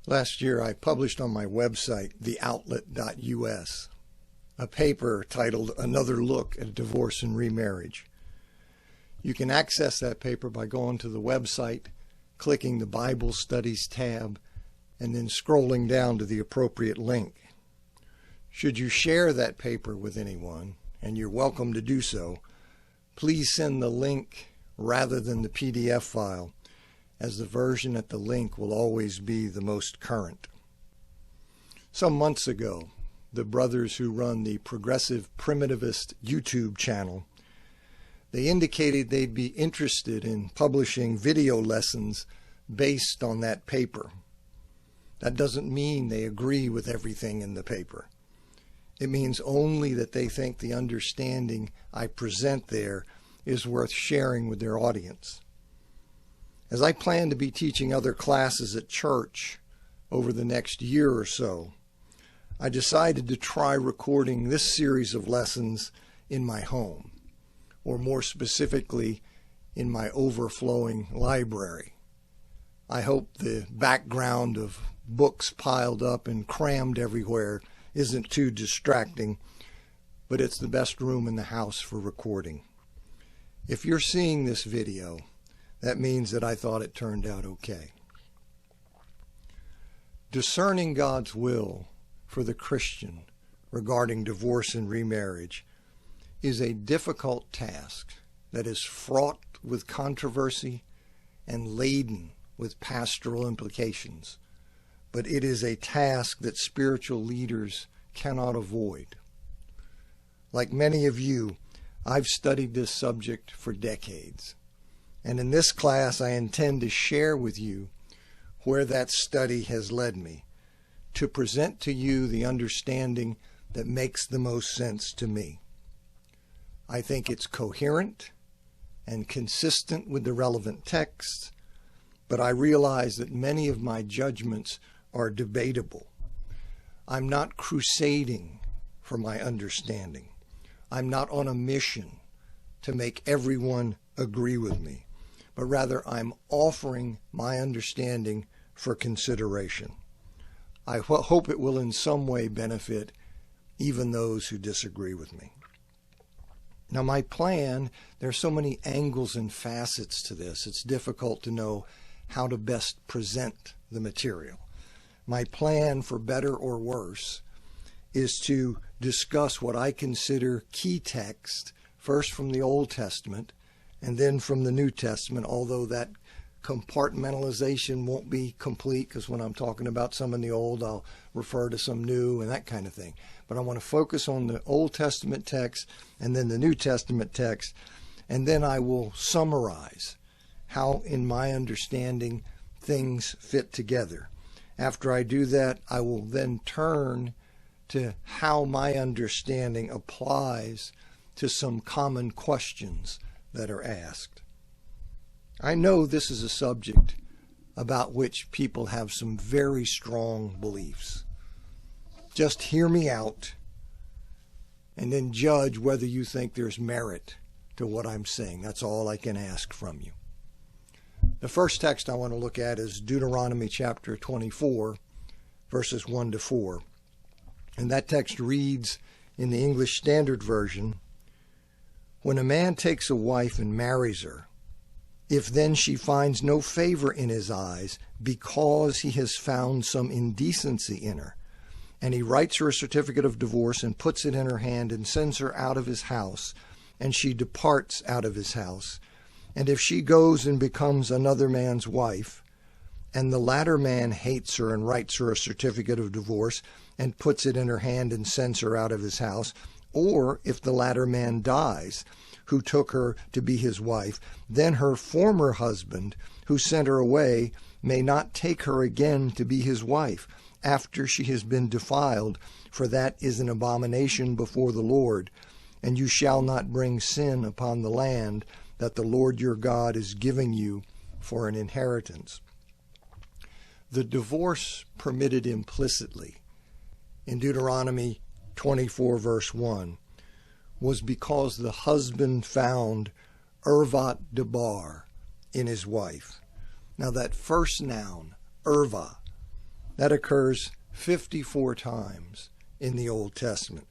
Last year, I published on my website, theoutlet.us, a paper titled Another Look at Divorce and Remarriage. You can access that paper by going to the website, clicking the Bible Studies tab, and then scrolling down to the appropriate link. Should you share that paper with anyone, and you're welcome to do so, please send the link rather than the PDF file, as the version at the link will always be the most current. Some months ago, the brothers who run the Progressive Primitivist YouTube channel, they indicated they'd be interested in publishing video lessons based on that paper. That doesn't mean they agree with everything in the paper. It means only that they think the understanding I present there is worth sharing with their audience. As I plan to be teaching other classes at church over the next year or so, I decided to try recording this series of lessons in my home, or more specifically, in my overflowing library. I hope the background of books piled up and crammed everywhere isn't too distracting, but it's the best room in the house for recording. If you're seeing this video, that means that I thought it turned out okay. Discerning God's will for the Christian regarding divorce and remarriage is a difficult task that is fraught with controversy and laden with pastoral implications, but it is a task that spiritual leaders cannot avoid. Like many of you, I've studied this subject for decades. And in this class, I intend to share with you where that study has led me, to present to you the understanding that makes the most sense to me. I think it's coherent and consistent with the relevant texts, but I realize that many of my judgments are debatable. I'm not crusading for my understanding. I'm not on a mission to make everyone agree with me, but rather I'm offering my understanding for consideration. I hope it will in some way benefit even those who disagree with me. Now, my plan, there are so many angles and facets to this, it's difficult to know how to best present the material. My plan, for better or worse, is to discuss what I consider key text, first from the Old Testament and then from the New Testament, although that compartmentalization won't be complete, because when I'm talking about some in the Old, I'll refer to some new and that kind of thing. But I want to focus on the Old Testament text and then the New Testament text, and then I will summarize how, in my understanding, things fit together. After I do that, I will then turn to how my understanding applies to some common questions that are asked. I know this is a subject about which people have some very strong beliefs. Just hear me out and then judge whether you think there's merit to what I'm saying. That's all I can ask from you. The first text I want to look at is Deuteronomy chapter 24, verses 1 to 4. And that text reads in the English Standard Version, "When a man takes a wife and marries her, if then she finds no favor in his eyes because he has found some indecency in her, and he writes her a certificate of divorce and puts it in her hand and sends her out of his house, and she departs out of his house, and if she goes and becomes another man's wife, and the latter man hates her and writes her a certificate of divorce and puts it in her hand and sends her out of his house, or if the latter man dies, who took her to be his wife, then her former husband, who sent her away, may not take her again to be his wife after she has been defiled, for that is an abomination before the Lord. And you shall not bring sin upon the land that the Lord your God is giving you for an inheritance." The divorce permitted implicitly in Deuteronomy 24, verse 1, was because the husband found Irvat Debar in his wife. Now that first noun, Irva, That occurs 54 times in the Old Testament.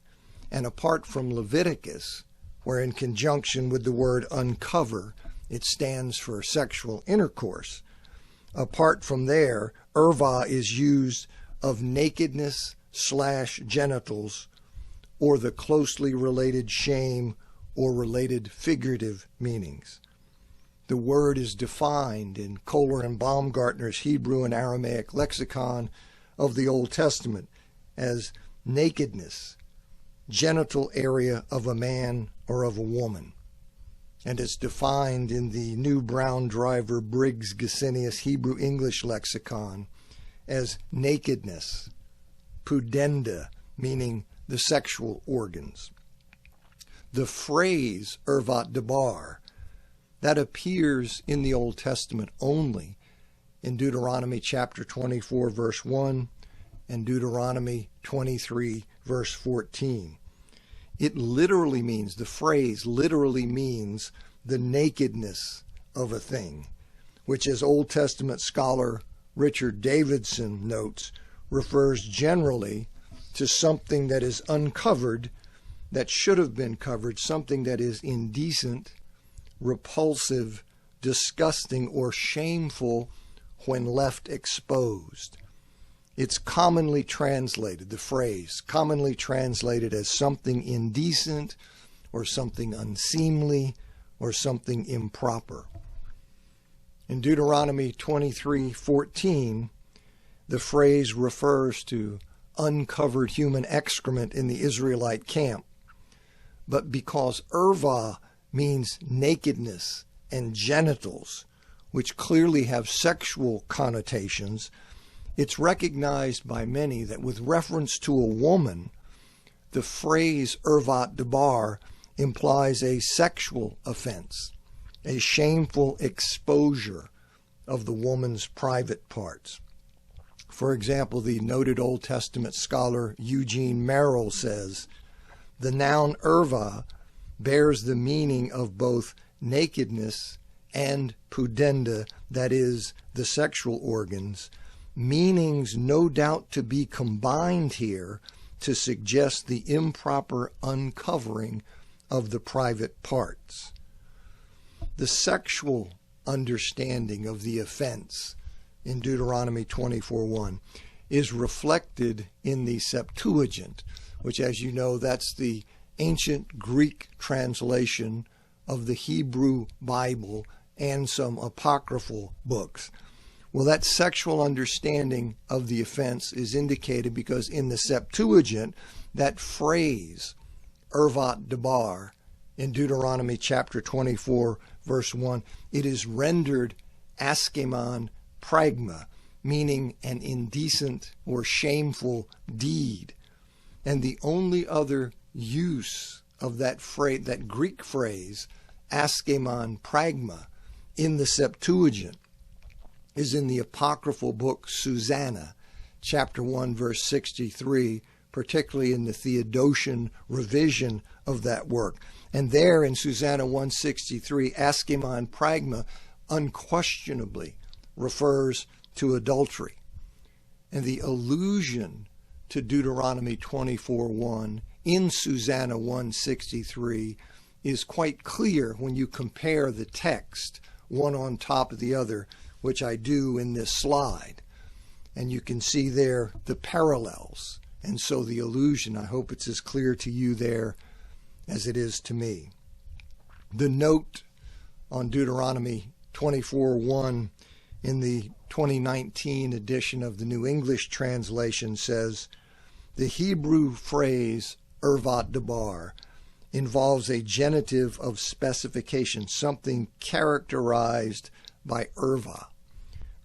And apart from Leviticus, where in conjunction with the word uncover, it stands for sexual intercourse, apart from there, erva is used of nakedness / genitals, or the closely related shame or related figurative meanings. The word is defined in Kohler and Baumgartner's Hebrew and Aramaic lexicon of the Old Testament as nakedness, genital area of a man or of a woman. And it's defined in the New Brown Driver Briggs Gesenius Hebrew English lexicon as nakedness, pudenda, meaning the sexual organs. The phrase ervat debar, that appears in the Old Testament only in Deuteronomy chapter 24, verse 1, and Deuteronomy 23, verse 14. It literally means, the phrase literally means the nakedness of a thing, which, as Old Testament scholar Richard Davidson notes, refers generally to something that is uncovered, that should have been covered, something that is indecent, repulsive, disgusting, or shameful when left exposed. It's commonly translated, the phrase, commonly translated as something indecent or something unseemly or something improper. In Deuteronomy 23:14, the phrase refers to uncovered human excrement in the Israelite camp. But because erva means nakedness and genitals, which clearly have sexual connotations, it's recognized by many that with reference to a woman, the phrase ervat debar implies a sexual offense, a shameful exposure of the woman's private parts. For example, the noted Old Testament scholar Eugene Merrill says, the noun erva bears the meaning of both nakedness and pudenda, that is, the sexual organs, meanings no doubt to be combined here to suggest the improper uncovering of the private parts. The sexual understanding of the offense in Deuteronomy 24:1 is reflected in the Septuagint, which, as you know, that's the ancient Greek translation of the Hebrew Bible and some apocryphal books. Well, that sexual understanding of the offense is indicated because in the Septuagint, that phrase, ervat debar, in Deuteronomy chapter 24, verse 1, it is rendered askemon pragma, meaning an indecent or shameful deed. And the only other use of that phrase, that Greek phrase, askemon pragma, in the Septuagint is in the apocryphal book Susanna, chapter 1, verse 63, particularly in the Theodosian revision of that work. And there in Susanna 163, askemon pragma unquestionably refers to adultery. And the allusion to Deuteronomy 24:1 in Susanna 163 is quite clear when you compare the text one on top of the other, which I do in this slide. And you can see there the parallels. And so the allusion, I hope it's as clear to you there as it is to me. The note on Deuteronomy 24:1 in the 2019 edition of the New English Translation says, the Hebrew phrase ervat debar involves a genitive of specification, something characterized by erva.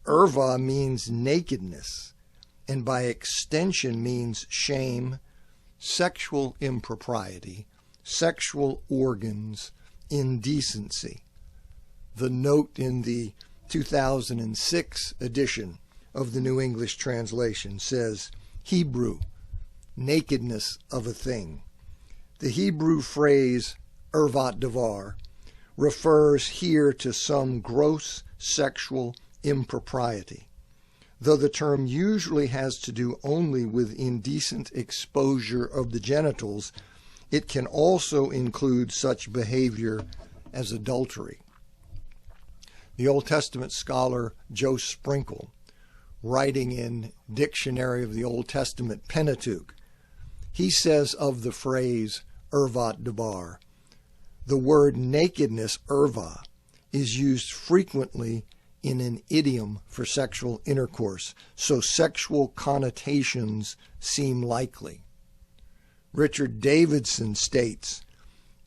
Erva means nakedness, and by extension means shame, sexual impropriety, sexual organs, indecency. The note in the 2006 edition of the New English Translation says, Hebrew, nakedness of a thing. The Hebrew phrase ervat devar refers here to some gross sexual impropriety. though the term usually has to do only with indecent exposure of the genitals, it can also include such behavior as adultery. The Old Testament scholar Joe Sprinkle, writing in Dictionary of the Old Testament Pentateuch, he says of the phrase ervat debar, the word nakedness, erva, is used frequently in an idiom for sexual intercourse, so sexual connotations seem likely. Richard Davidson states,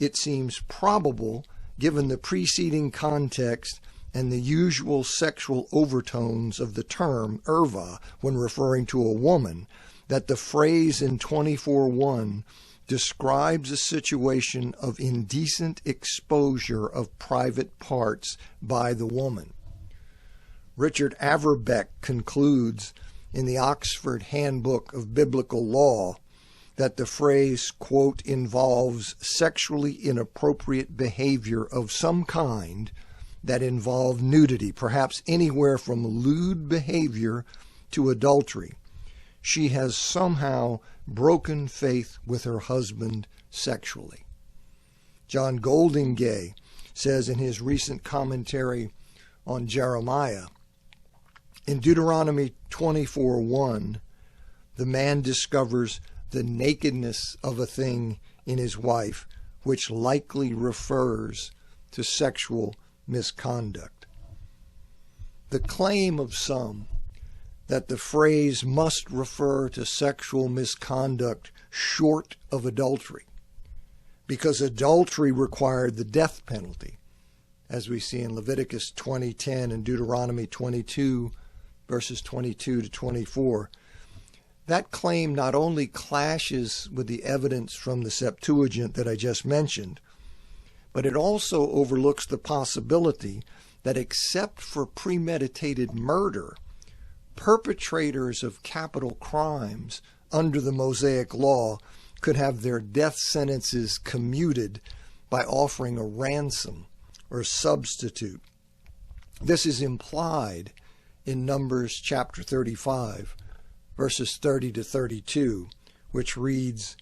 "It seems probable, given the preceding context and the usual sexual overtones of the term erva when referring to a woman, that the phrase in 24:1 describes a situation of indecent exposure of private parts by the woman." Richard Averbeck concludes in the Oxford Handbook of Biblical Law that the phrase, quote, involves sexually inappropriate behavior of some kind that involve nudity, perhaps anywhere from lewd behavior to adultery. She has somehow broken faith with her husband sexually. John Goldingay says in his recent commentary on Jeremiah, in Deuteronomy 24:1, the man discovers the nakedness of a thing in his wife, which likely refers to sexual misconduct. The claim of some that the phrase must refer to sexual misconduct short of adultery, because adultery required the death penalty, as we see in Leviticus 20:10 and Deuteronomy 22, verses 22 to 24. That claim not only clashes with the evidence from the Septuagint that I just mentioned, but it also overlooks the possibility that except for premeditated murder, perpetrators of capital crimes under the Mosaic Law could have their death sentences commuted by offering a ransom or substitute. This is implied in Numbers chapter 35, verses 30 to 32, which reads,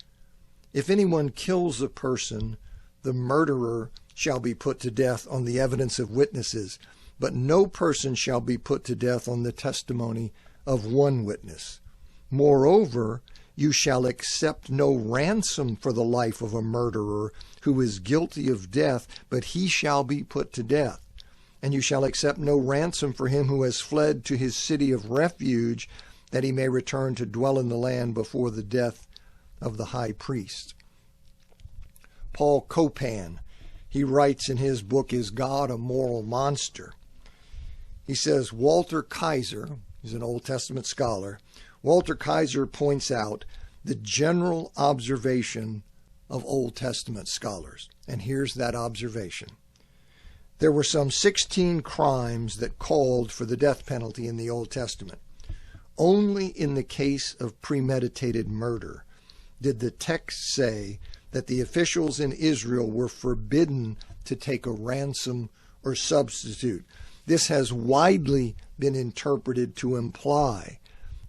"If anyone kills a person, the murderer shall be put to death on the evidence of witnesses, but no person shall be put to death on the testimony of one witness. Moreover, you shall accept no ransom for the life of a murderer who is guilty of death, but he shall be put to death. And you shall accept no ransom for him who has fled to his city of refuge, that he may return to dwell in the land before the death of the high priest." Paul Copan, he writes in his book, Is God a Moral Monster? He says, Walter Kaiser, he's an Old Testament scholar, Walter Kaiser points out the general observation of Old Testament scholars. And here's that observation. There were some 16 crimes that called for the death penalty in the Old Testament. Only in the case of premeditated murder did the text say that the officials in Israel were forbidden to take a ransom or substitute. This has widely been interpreted to imply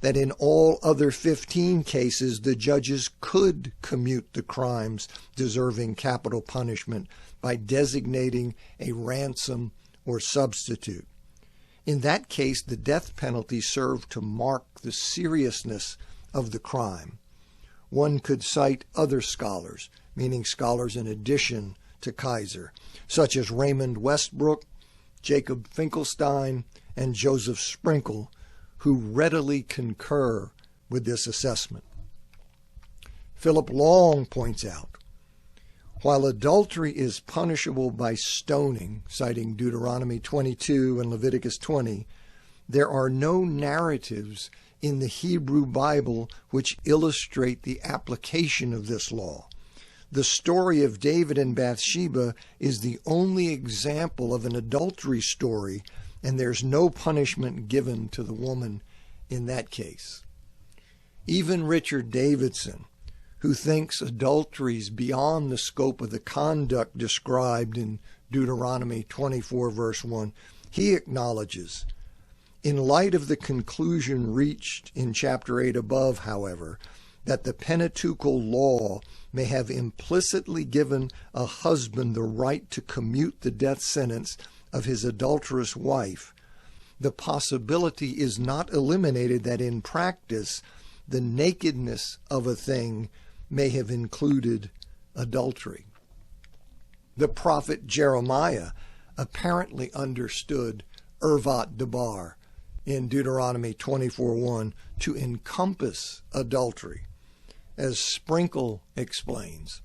that in all other 15 cases, the judges could commute the crimes deserving capital punishment by designating a ransom or substitute. In that case, the death penalty served to mark the seriousness of the crime. One could cite other scholars, meaning scholars in addition to Kaiser, such as Raymond Westbrook, Jacob Finkelstein, and Joseph Sprinkle, who readily concur with this assessment. Philip Long points out, while adultery is punishable by stoning, citing Deuteronomy 22 and Leviticus 20, there are no narratives in the Hebrew Bible which illustrate the application of this law. The story of David and Bathsheba is the only example of an adultery story, and there's no punishment given to the woman in that case. Even Richard Davidson, who thinks adultery is beyond the scope of the conduct described in Deuteronomy 24, verse 1, he acknowledges, In light of the conclusion reached in chapter 8 above, however, that the Pentateuchal law may have implicitly given a husband the right to commute the death sentence of his adulterous wife, the possibility is not eliminated that in practice the nakedness of a thing may have included adultery. The prophet Jeremiah apparently understood Irvat Debar in Deuteronomy 24:1 to encompass adultery, as Sprinkle explains.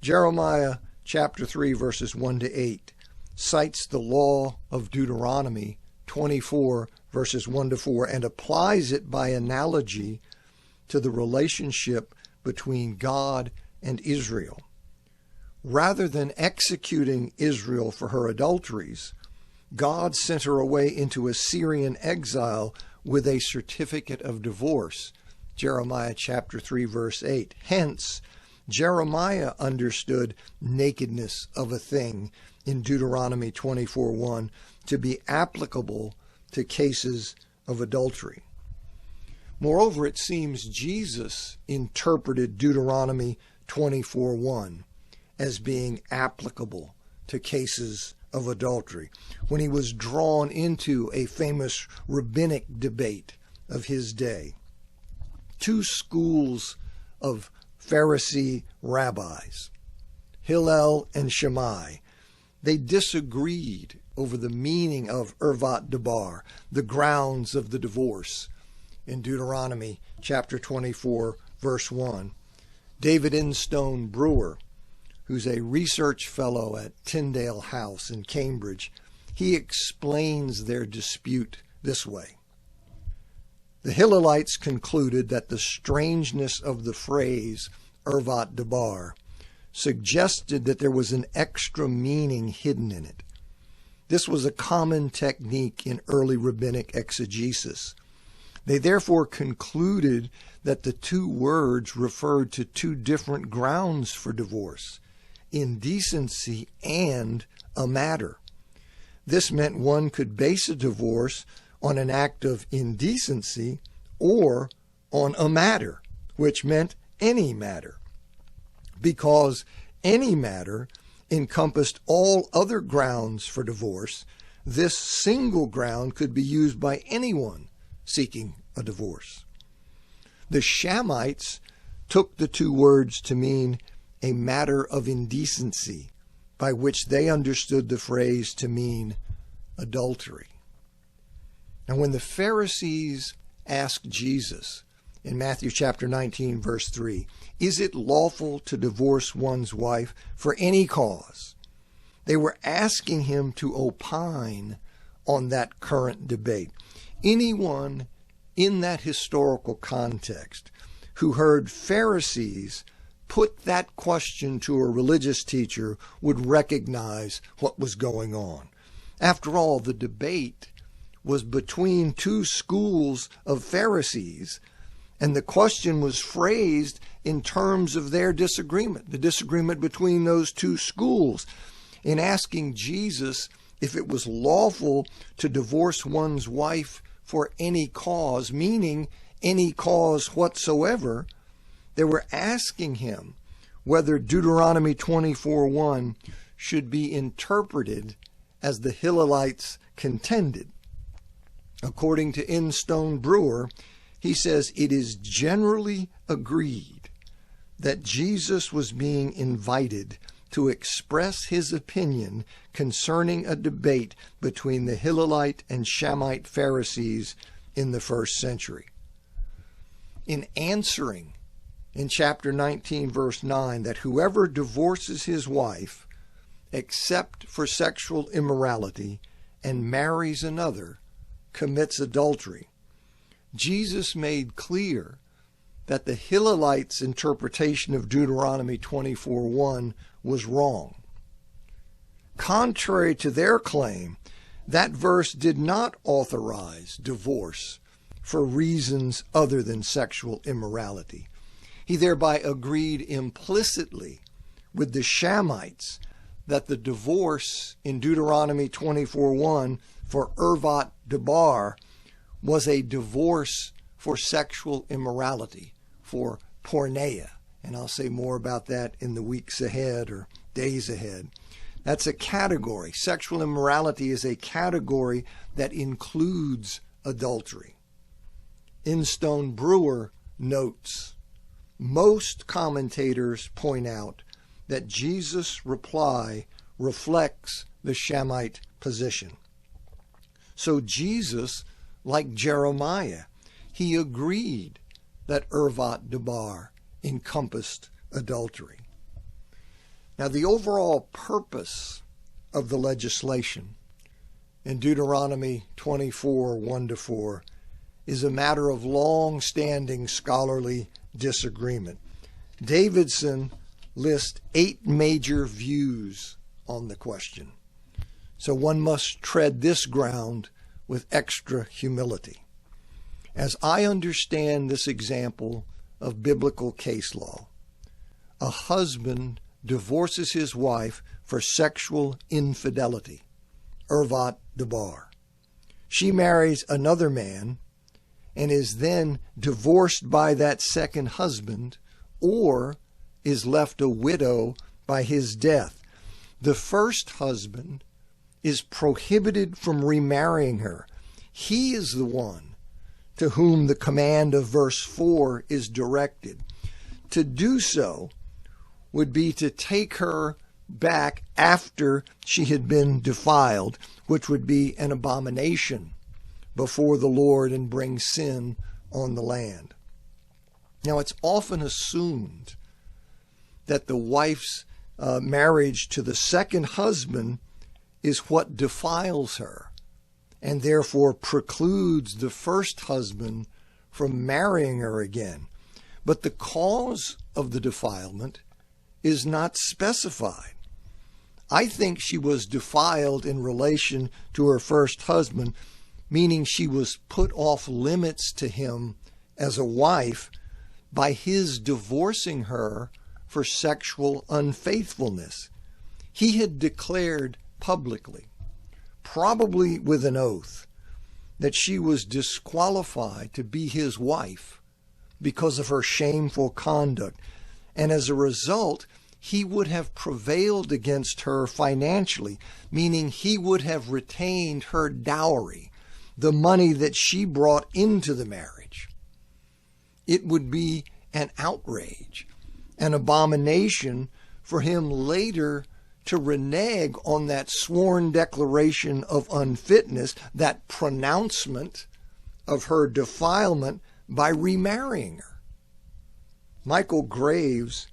Jeremiah chapter 3 verses 1 to 8 cites the law of Deuteronomy 24 verses 1 to 4 and applies it by analogy to the relationship between God and Israel. Rather than executing Israel for her adulteries, God sent her away into Assyrian exile with a certificate of divorce, Jeremiah chapter 3 verse 8. Hence, Jeremiah understood nakedness of a thing in Deuteronomy 24:1 to be applicable to cases of adultery. Moreover, it seems Jesus interpreted Deuteronomy 24:1 as being applicable to cases of adultery when he was drawn into a famous rabbinic debate of his day. Two schools of Pharisee rabbis, Hillel and Shammai, they disagreed over the meaning of Irvat Debar, the grounds of the divorce, in Deuteronomy chapter 24, verse 1. David Instone Brewer, who's a research fellow at Tyndale House in Cambridge, he explains their dispute this way. The Hillelites concluded that the strangeness of the phrase Irvat Debar suggested that there was an extra meaning hidden in it. This was a common technique in early rabbinic exegesis. They therefore concluded that the two words referred to two different grounds for divorce: indecency and a matter. This meant one could base a divorce on an act of indecency or on a matter, which meant any matter, because any matter encompassed all other grounds for divorce. This single ground could be used by anyone seeking a divorce. The Shammites took the two words to mean a matter of indecency, by which they understood the phrase to mean adultery. And when the Pharisees asked Jesus in Matthew chapter 19, verse 3, is it lawful to divorce one's wife for any cause? They were asking him to opine on that current debate. Anyone in that historical context who heard Pharisees put that question to a religious teacher would recognize what was going on. After all, the debate was between two schools of Pharisees, and the question was phrased in terms of their disagreement, the disagreement between those two schools. In asking Jesus if it was lawful to divorce one's wife for any cause, meaning any cause whatsoever, they were asking him whether Deuteronomy 24:1 should be interpreted as the Hillelites contended. According to Instone Brewer, he says it is generally agreed that Jesus was being invited to express his opinion concerning a debate between the Hillelite and Shammite Pharisees in the first century. In answering in chapter 19, verse 9, that whoever divorces his wife except for sexual immorality and marries another commits adultery, Jesus made clear that the Hillelites' interpretation of Deuteronomy 24:1 was wrong. Contrary to their claim, that verse did not authorize divorce for reasons other than sexual immorality. He thereby agreed implicitly with the Shammites that the divorce in Deuteronomy 24:1 for Irvat Debar was a divorce for sexual immorality, for porneia. And I'll say more about that in the weeks ahead or days ahead. That's a category. Sexual immorality is a category that includes adultery. Instone Brewer notes, most commentators point out that Jesus' reply reflects the Shamite position. So Jesus, like Jeremiah, he agreed that Irvat Debar encompassed adultery. Now, the overall purpose of the legislation in Deuteronomy 24, 1-4, is a matter of long-standing scholarly disagreement. Davidson lists 8 major views on the question. So one must tread this ground with extra humility. As I understand this example of biblical case law, a husband divorces his wife for sexual infidelity, Irvat Debar. She marries another man and is then divorced by that second husband, or is left a widow by his death. The first husband is prohibited from remarrying her. He is the one to whom the command of verse 4 is directed. To do so would be to take her back after she had been defiled, which would be an abomination before the Lord and bring sin on the land. Now, it's often assumed that the wife's marriage to the second husband is what defiles her, and therefore precludes the first husband from marrying her again. But the cause of the defilement is not specified. I think she was defiled in relation to her first husband, meaning she was put off limits to him as a wife by his divorcing her for sexual unfaithfulness. He had declared publicly, probably with an oath, that she was disqualified to be his wife because of her shameful conduct. And as a result, he would have prevailed against her financially, meaning he would have retained her dowry, the money that she brought into the marriage. It would be an outrage, an abomination for him later to renege on that sworn declaration of unfitness, that pronouncement of her defilement, by remarrying her. Michael Graves,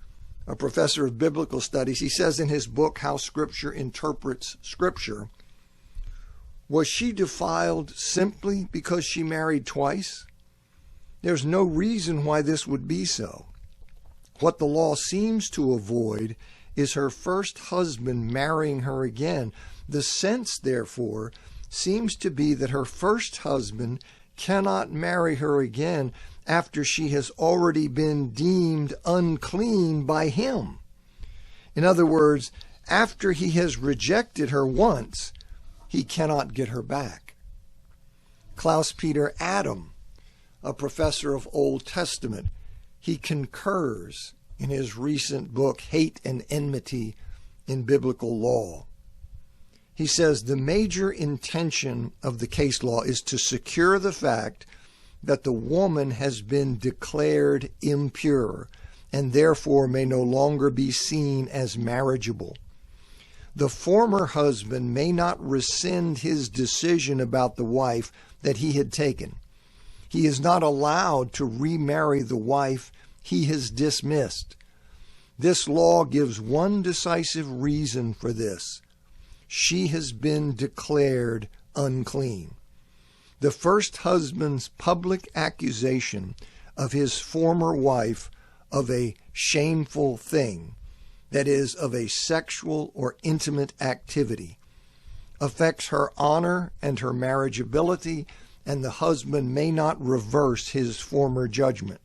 a professor of biblical studies, he says in his book, How Scripture Interprets Scripture, was she defiled simply because she married twice? There's no reason why this would be so. What the law seems to avoid is her first husband marrying her again. The sense, therefore, seems to be that her first husband cannot marry her again after she has already been deemed unclean by him. In other words, after he has rejected her once, he cannot get her back. Klaus Peter Adam, a professor of Old Testament, he concurs in his recent book, Hate and Enmity in Biblical Law. He says the major intention of the case law is to secure the fact that the woman has been declared impure and therefore may no longer be seen as marriageable. The former husband may not rescind his decision about the wife that he had taken. He is not allowed to remarry the wife he has dismissed. This law gives one decisive reason for this. She has been declared unclean. The first husband's public accusation of his former wife of a shameful thing, that is, of a sexual or intimate activity, affects her honor and her marriageability, and the husband may not reverse his former judgment.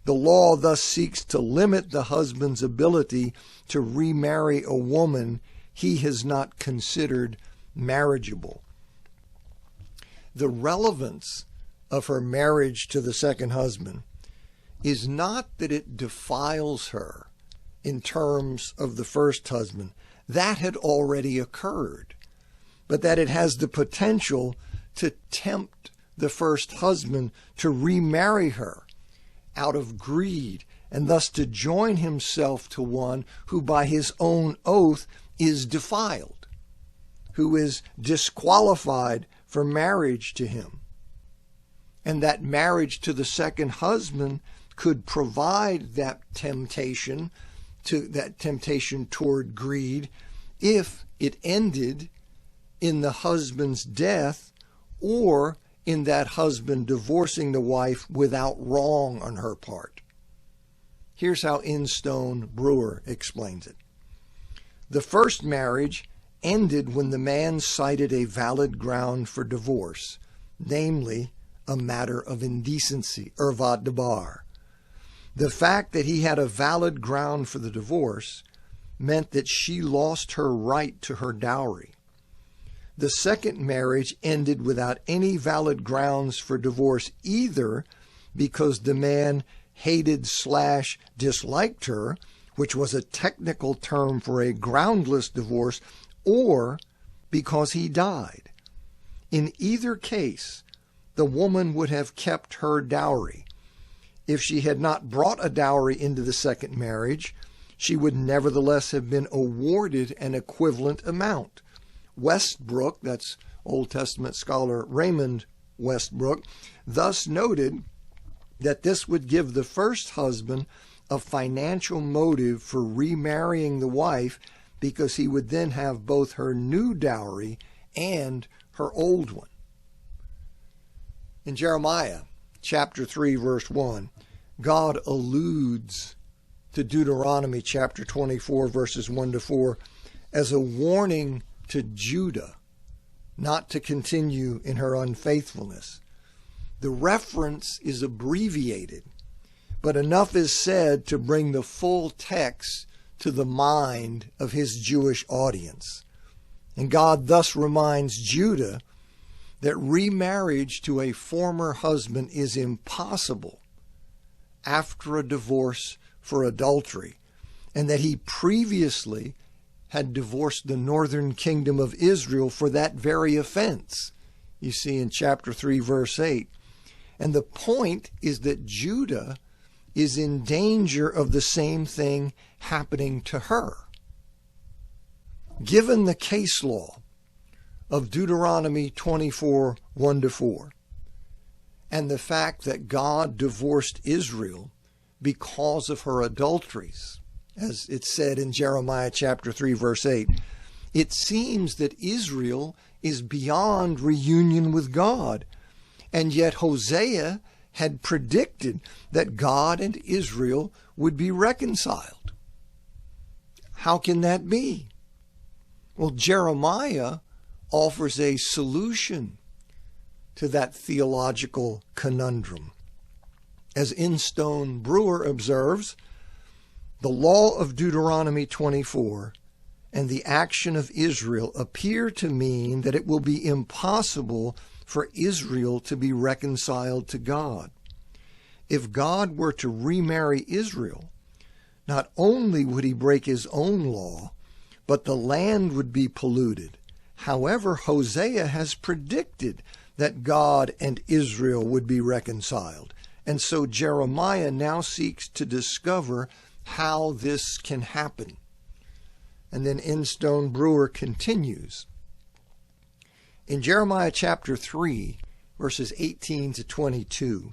The law thus seeks to limit the husband's ability to remarry a woman he has not considered marriageable. the relevance of her marriage to the second husband is not that it defiles her in terms of the first husband. That had already occurred. But that it has the potential to tempt the first husband to remarry her out of greed, and thus to join himself to one who by his own oath is defiled, who is disqualified for marriage to him. And that marriage to the second husband could provide that temptation toward greed if it ended in the husband's death or in that husband divorcing the wife without wrong on her part. Here's how Instone Brewer explains it. The first marriage ended when the man cited a valid ground for divorce, namely a matter of indecency, ervat debar. The fact that he had a valid ground for the divorce meant that she lost her right to her dowry. The second marriage ended without any valid grounds for divorce, either because the man hated/disliked her, which was a technical term for a groundless divorce, or because he died. In either case, the woman would have kept her dowry. If she had not brought a dowry into the second marriage, she would nevertheless have been awarded an equivalent amount. Westbrook, that's Old Testament scholar Raymond Westbrook, thus noted that this would give the first husband a financial motive for remarrying the wife, because he would then have both her new dowry and her old one. In Jeremiah chapter 3, verse 1, God alludes to Deuteronomy chapter 24, verses 1 to 4, as a warning to Judah not to continue in her unfaithfulness. The reference is abbreviated, but enough is said to bring the full text to the mind of his Jewish audience. And God thus reminds Judah that remarriage to a former husband is impossible after a divorce for adultery, and that he previously had divorced the northern kingdom of Israel for that very offense. You see in chapter 3, verse 8. And the point is that Judah is in danger of the same thing happening to her. Given the case law of Deuteronomy 24, 1 to 4, and the fact that God divorced Israel because of her adulteries, as it said in Jeremiah chapter 3, verse 8, it seems that Israel is beyond reunion with God. And yet Hosea had predicted that God and Israel would be reconciled. How can that be? Well, Jeremiah offers a solution to that theological conundrum. As Instone Brewer observes, the law of Deuteronomy 24 and the action of Israel appear to mean that it will be impossible for Israel to be reconciled to God. If God were to remarry Israel, not only would he break his own law, but the land would be polluted. However, Hosea has predicted that God and Israel would be reconciled. And so Jeremiah now seeks to discover how this can happen. And then Instone Brewer continues. In Jeremiah chapter 3, verses 18 to 22,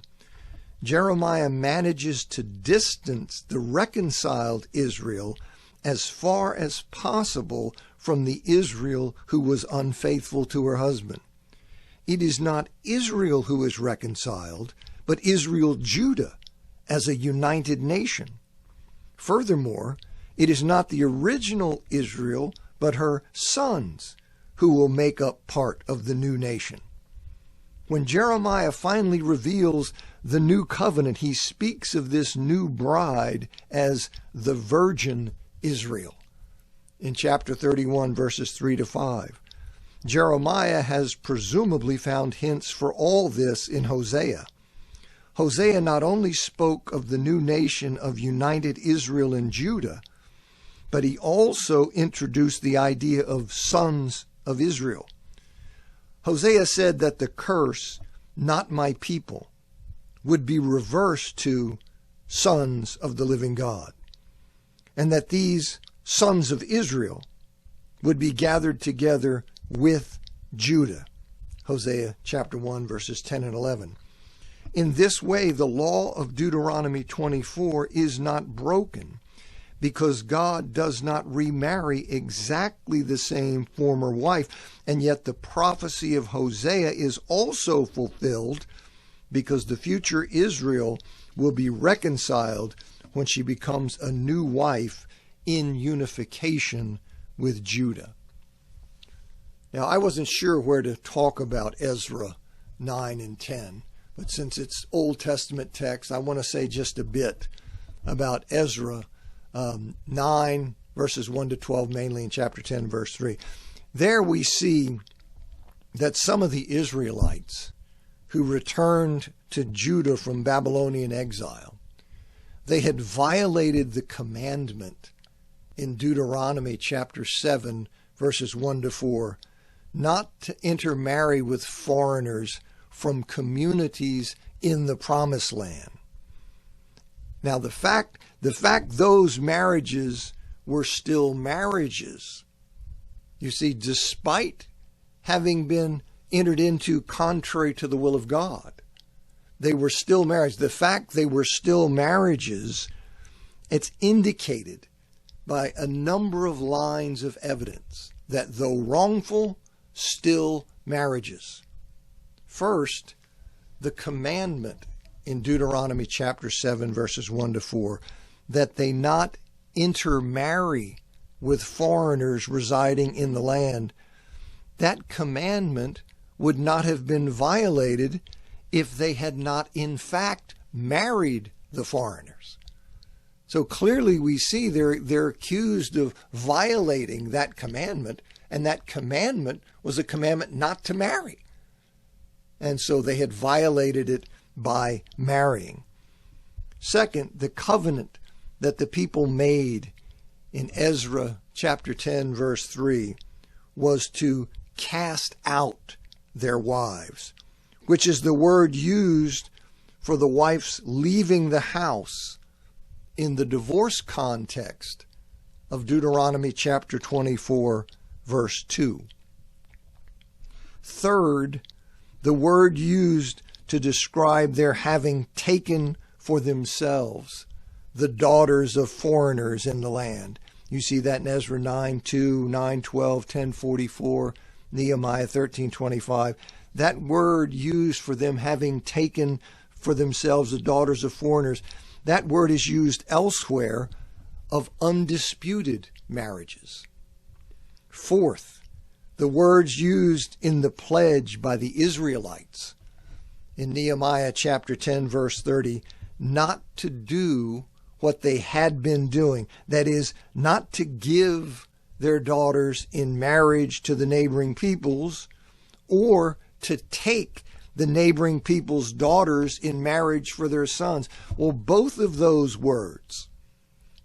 Jeremiah manages to distance the reconciled Israel as far as possible from the Israel who was unfaithful to her husband. It is not Israel who is reconciled, but Israel-Judah as a united nation. Furthermore, it is not the original Israel, but her sons who will make up part of the new nation. When Jeremiah finally reveals the new covenant, he speaks of this new bride as the virgin Israel in chapter 31, verses 3 to 5. Jeremiah has presumably found hints for all this in Hosea. Hosea not only spoke of the new nation of united Israel and Judah, but he also introduced the idea of sons of Israel. Hosea said that the curse, "not my people," would be reversed to sons of the living God, and that these sons of Israel would be gathered together with Judah. Hosea chapter 1, verses 10 and 11. In this way, the law of Deuteronomy 24 is not broken, because God does not remarry exactly the same former wife, and yet the prophecy of Hosea is also fulfilled, because the future Israel will be reconciled when she becomes a new wife in unification with Judah. Now, I wasn't sure where to talk about Ezra 9 and 10, but since it's Old Testament text, I want to say just a bit about Ezra 9, verses 1 to 12, mainly in chapter 10, verse 3. There we see that some of the Israelites who returned to Judah from Babylonian exile, they had violated the commandment in Deuteronomy chapter 7, verses 1 to 4, not to intermarry with foreigners from communities in the promised land. Now, the fact those marriages were still marriages, you see, despite having been entered into contrary to the will of God, they were still marriages. The fact they were still marriages, it's indicated by a number of lines of evidence that though wrongful, still marriages. First, the commandment in Deuteronomy chapter 7, verses 1 to 4, that they not intermarry with foreigners residing in the land. That commandment would not have been violated if they had not in fact married the foreigners. So clearly we see they're accused of violating that commandment, and that commandment was a commandment not to marry. And so they had violated it by marrying. Second, the covenant that the people made in Ezra chapter 10, verse 3, was to cast out their wives, which is the word used for the wife's leaving the house in the divorce context of Deuteronomy chapter 24, verse 2. Third, the word used to describe their having taken for themselves the daughters of foreigners in the land. You see that in Ezra 9:2, 9:12, 10:44, Nehemiah 13:25. That word used for them having taken for themselves the daughters of foreigners, that word is used elsewhere of undisputed marriages. Fourth, the words used in the pledge by the Israelites in Nehemiah chapter 10, verse 30, not to do what they had been doing. That is, not to give their daughters in marriage to the neighboring peoples, or to take the neighboring people's daughters in marriage for their sons. Well, both of those words,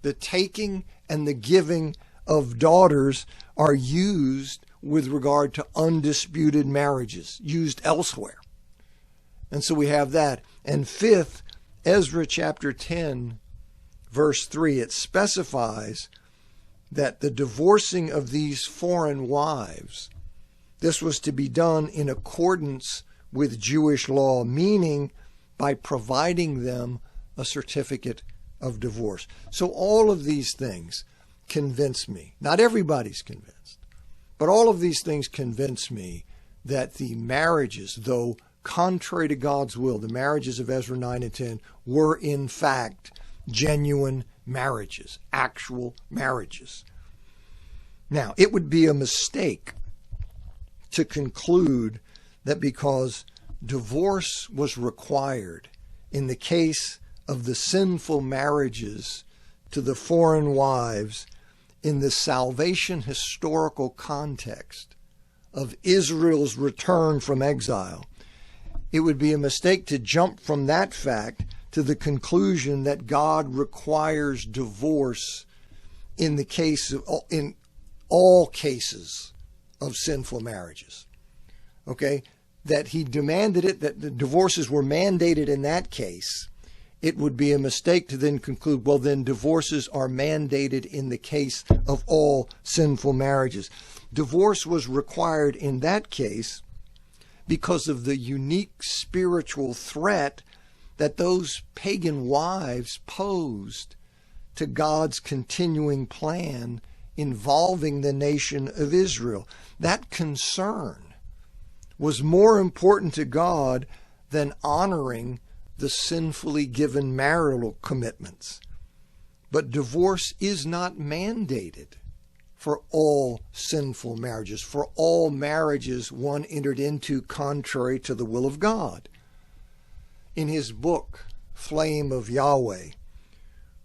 the taking and the giving of daughters, are used with regard to undisputed marriages, used elsewhere. And so we have that. And fifth, Ezra chapter 10, verse 3, it specifies that the divorcing of these foreign wives, this was to be done in accordance with Jewish law, meaning by providing them a certificate of divorce. So all of these things convince me, not everybody's convinced, but all of these things convince me that the marriages, though contrary to God's will, the marriages of Ezra 9 and 10 were in fact genuine marriages, actual marriages. Now, it would be a mistake to conclude that because divorce was required in the case of the sinful marriages to the foreign wives in the salvation historical context of Israel's return from exile, it would be a mistake to jump from that fact to the conclusion that God requires divorce in all cases of sinful marriages. Okay? That he demanded it, that the divorces were mandated in that case. It would be a mistake to then conclude, well, then divorces are mandated in the case of all sinful marriages. Divorce was required in that case because of the unique spiritual threat that those pagan wives posed to God's continuing plan involving the nation of Israel. That concern was more important to God than honoring the sinfully given marital commitments. But divorce is not mandated for all sinful marriages, for all marriages one entered into contrary to the will of God. In his book, Flame of Yahweh,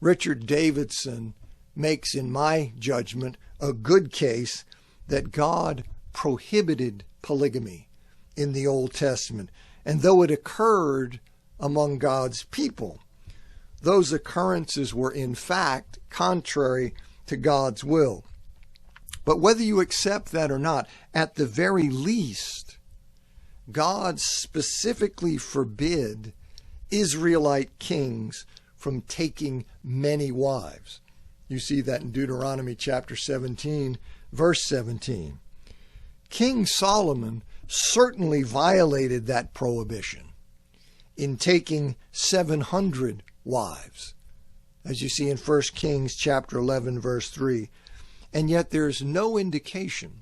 Richard Davidson makes, in my judgment, a good case that God prohibited polygamy in the Old Testament. And though it occurred among God's people, those occurrences were in fact contrary to God's will. But whether you accept that or not, at the very least, God specifically forbid Israelite kings from taking many wives. You see that in Deuteronomy chapter 17, verse 17. King Solomon certainly violated that prohibition in taking 700 wives, as you see in 1 Kings chapter 11, verse 3. And yet there's no indication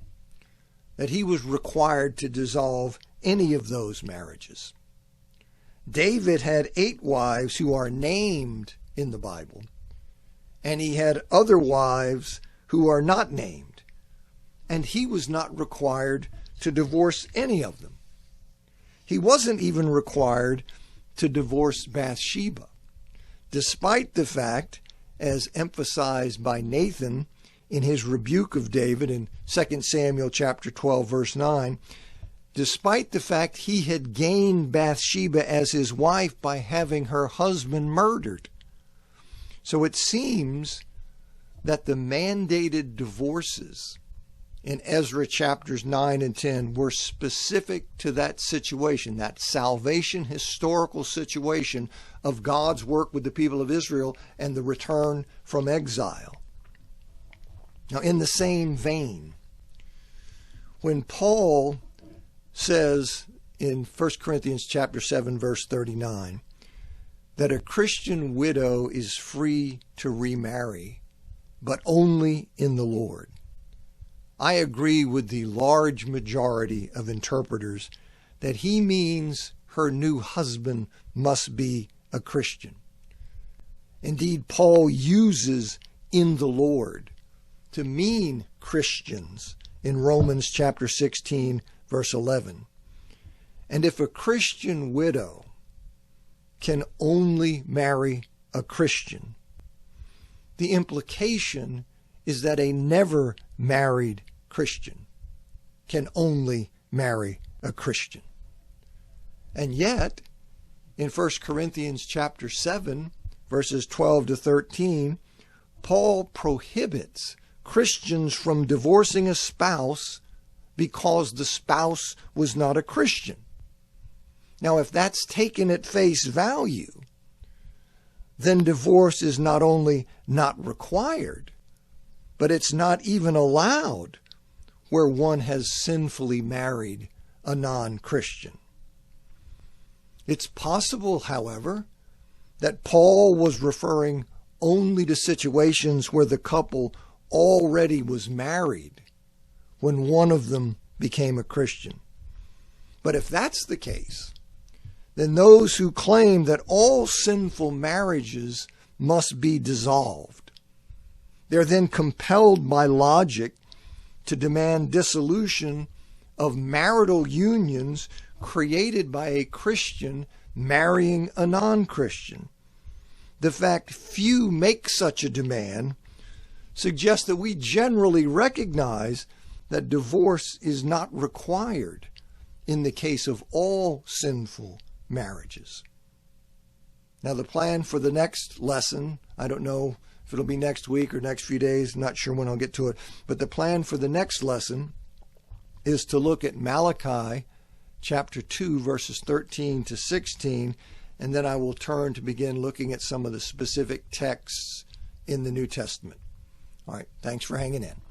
that he was required to dissolve any of those marriages. David had 8 wives who are named in the Bible, and he had other wives who are not named, and he was not required to divorce any of them. He wasn't even required to divorce Bathsheba, despite the fact, as emphasized by Nathan in his rebuke of David in 2 Samuel chapter 12, verse 9, despite the fact he had gained Bathsheba as his wife by having her husband murdered. So it seems that the mandated divorces in Ezra chapters 9 and 10 were specific to that situation, that salvation historical situation of God's work with the people of Israel and the return from exile. Now, in the same vein, when Paul says in 1 Corinthians chapter 7, verse 39, that a Christian widow is free to remarry, but only in the Lord, I agree with the large majority of interpreters that he means her new husband must be a Christian. Indeed, Paul uses "in the Lord" to mean Christians in Romans chapter 16, verse 11. And if a Christian widow can only marry a Christian, the implication is that a never married Christian can only marry a Christian. And yet, in 1 Corinthians chapter 7, verses 12 to 13, Paul prohibits Christians from divorcing a spouse because the spouse was not a Christian. Now, if that's taken at face value, then divorce is not only not required, but it's not even allowed where one has sinfully married a non-Christian. It's possible, however, that Paul was referring only to situations where the couple already was married when one of them became a Christian. But if that's the case, then those who claim that all sinful marriages must be dissolved, they're then compelled by logic to demand dissolution of marital unions created by a Christian marrying a non-Christian. The fact few make such a demand suggests that we generally recognize that divorce is not required in the case of all sinful marriages. Now, the plan for the next lesson, I don't know if it'll be next week or next few days, I'm not sure when I'll get to it, but the plan for the next lesson is to look at Malachi chapter 2, verses 13 to 16, and then I will turn to begin looking at some of the specific texts in the New Testament. All right, thanks for hanging in.